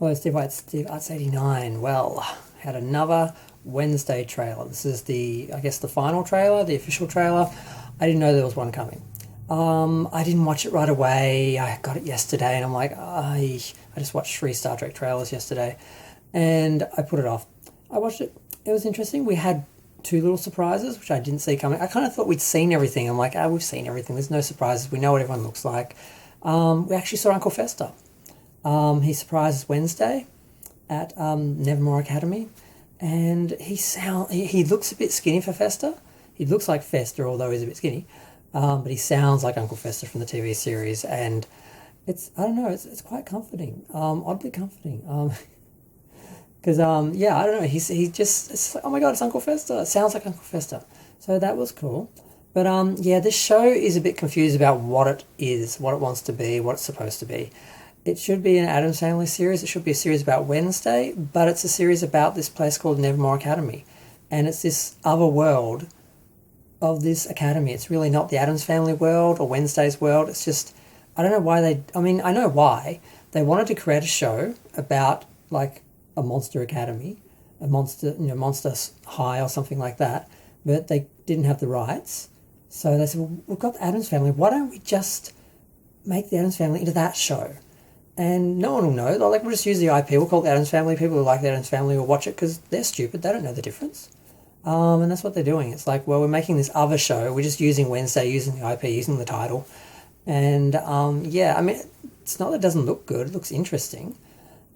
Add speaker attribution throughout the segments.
Speaker 1: Hello, Steve White, Steve Arts 89. Well, had another Wednesday trailer. This is I guess the final trailer, the official trailer. I didn't know there was one coming. I didn't watch it right away. I got it yesterday, and I'm like, I just watched 3 Star Trek trailers yesterday, and I put it off. I watched it. It was interesting. We had 2 little surprises, which I didn't see coming. I kind of thought we'd seen everything. I'm like, we've seen everything. There's no surprises. We know what everyone looks like. We actually saw Uncle Fester. He surprises Wednesday at Nevermore Academy, and he looks a bit skinny for Fester. He looks like Fester, although he's a bit skinny, but he sounds like Uncle Fester from the TV series, and I don't know, it's quite comforting, oddly comforting, because yeah, I don't know, it's like, oh my god, it's Uncle Fester. It sounds like Uncle Fester, so that was cool. But yeah, this show is a bit confused about what it is, what it wants to be, what it's supposed to be. It should be an Addams Family series. It should be a series about Wednesday, but it's a series about this place called Nevermore Academy. And it's this other world of this academy. It's really not the Addams Family world or Wednesday's world. It's just, I don't know why I know why. They wanted to create a show about like a monster academy, a monster, monster high or something like that, but they didn't have the rights. So they said, well, we've got the Addams Family. Why don't we just make the Addams Family into that show? And no one will know. Like, we'll just use the IP. We'll call it the Addams Family. People who like the Addams Family will watch it because they're stupid. They don't know the difference. And that's what they're doing. It's like, well, we're making this other show. We're just using Wednesday, using the IP, using the title. And, yeah, I mean, it's not that it doesn't look good. It looks interesting.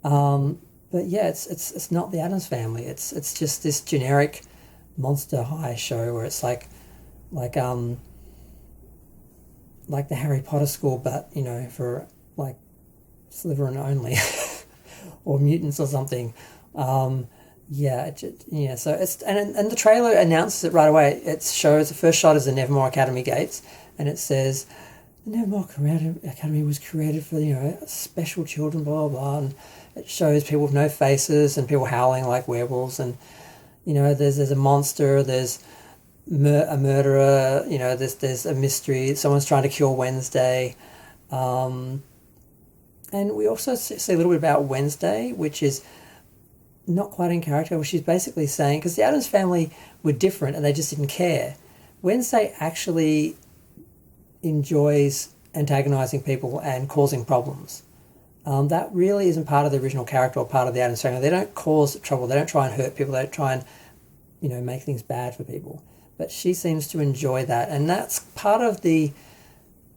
Speaker 1: But, yeah, it's not the Addams Family. It's just this generic monster high show where it's like the Harry Potter school, but, for, like, Slytherin only, or mutants or something. Yeah. So it's and the trailer announces it right away. It shows the first shot is the Nevermore Academy gates, and it says the Nevermore Academy was created for special children, blah blah blah. And it shows people with no faces and people howling like werewolves, and there's a monster, there's a murderer, there's a mystery. Someone's trying to kill Wednesday. And we also see a little bit about Wednesday, which is not quite in character, which she's basically saying, because the Addams Family were different and they just didn't care. Wednesday actually enjoys antagonizing people and causing problems. That really isn't part of the original character or part of the Addams Family. They don't cause trouble. They don't try and hurt people. They don't try and, make things bad for people. But she seems to enjoy that. And that's part of the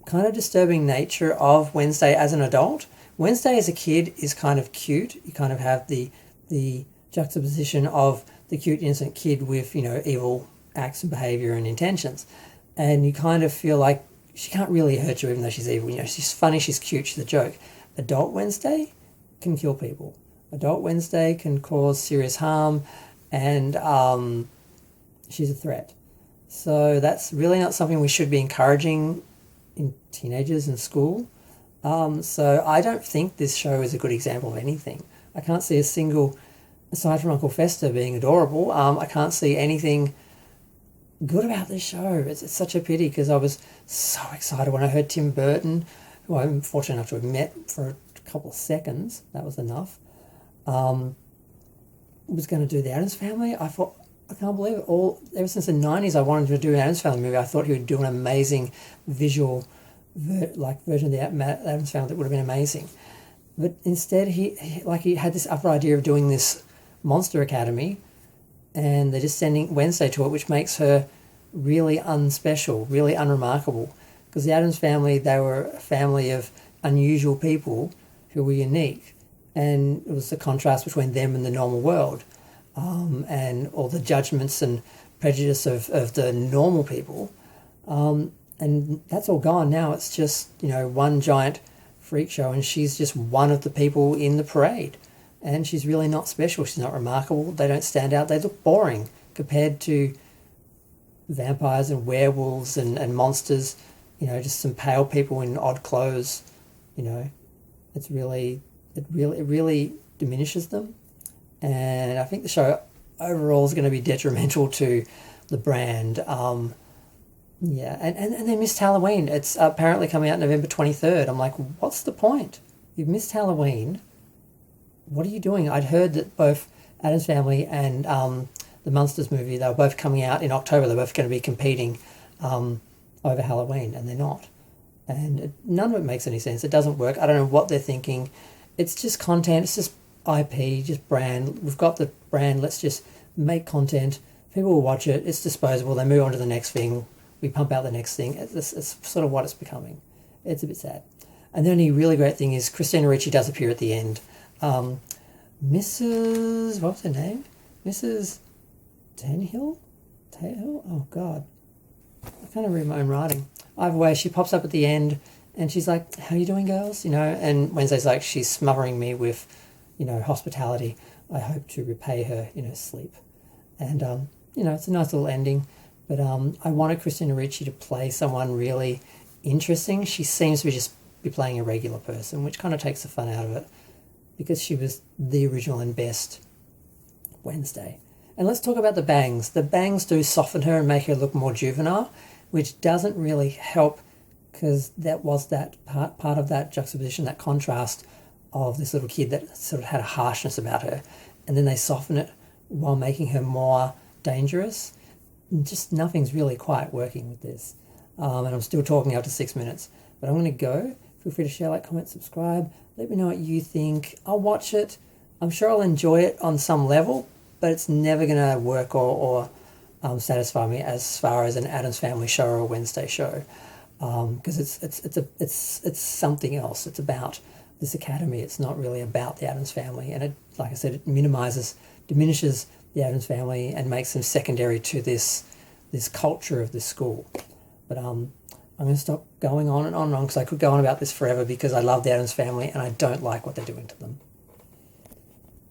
Speaker 1: kind of disturbing nature of Wednesday as an adult. Wednesday as a kid is kind of cute. You kind of have the juxtaposition of the cute innocent kid with evil acts and behavior and intentions, and you kind of feel like she can't really hurt you even though she's evil. She's funny, she's cute, she's a joke. Adult Wednesday can kill people. Adult Wednesday can cause serious harm, and she's a threat. So that's really not something we should be encouraging in teenagers in school. So I don't think this show is a good example of anything. I can't see a single, aside from Uncle Fester being adorable, I can't see anything good about this show. It's such a pity because I was so excited when I heard Tim Burton, who I'm fortunate enough to have met for a couple of seconds, that was enough, was going to do the Addams Family. I thought, I can't believe it. Ever since the 90s I wanted to do an Addams Family movie. I thought he would do an amazing visual version of the Addams Family that would have been amazing. But instead he had this other idea of doing this monster academy, and they're just sending Wednesday to it, which makes her really unspecial, really unremarkable. Because the Addams Family, they were a family of unusual people who were unique, and it was the contrast between them and the normal world, and all the judgments and prejudice of the normal people. And that's all gone now. It's just, one giant freak show, and she's just one of the people in the parade. And she's really not special. She's not remarkable. They don't stand out. They look boring compared to vampires and werewolves and monsters, just some pale people in odd clothes. It really diminishes them. And I think the show overall is going to be detrimental to the brand. Yeah, and they missed Halloween. It's apparently coming out November 23rd. I'm like, what's the point? You've missed Halloween. what are you doing? I'd heard that both Addams Family and the Munsters movie, they were both coming out in October. They're both going to be competing over Halloween, and they're not. And none of it makes any sense. It doesn't work. I don't know what they're thinking. It's just content. It's just IP, just brand. We've got the brand. Let's just make content. People will watch it. It's disposable. They move on to the next thing. We pump out the next thing. It's sort of what it's becoming. It's a bit sad. And the only really great thing is Christina Ricci does appear at the end. Mrs. What was her name? Mrs. Tanhill? Oh, God. I can't read my own writing. Either way, she pops up at the end and she's like, how you doing, girls? And Wednesday's like, she's smothering me with, hospitality. I hope to repay her in her sleep. And, it's a nice little ending. But I wanted Christina Ricci to play someone really interesting. She seems to just be playing a regular person, which kind of takes the fun out of it because she was the original and best Wednesday. And let's talk about the bangs. The bangs do soften her and make her look more juvenile, which doesn't really help because that was that part of that juxtaposition, that contrast of this little kid that sort of had a harshness about her. And then they soften it while making her more dangerous. And just nothing's really quite working with this. And I'm still talking after 6 minutes. But I'm going to go. Feel free to share, like, comment, subscribe. Let me know what you think. I'll watch it. I'm sure I'll enjoy it on some level, but it's never going to work or satisfy me as far as an Addams Family show or a Wednesday show, because it's something else. It's about this Academy. It's not really about the Addams Family, and it, like I said, it diminishes the Addams Family and makes them secondary to this culture of this school. But I'm going to stop going on and on because I could go on about this forever because I love the Addams Family and I don't like what they're doing to them.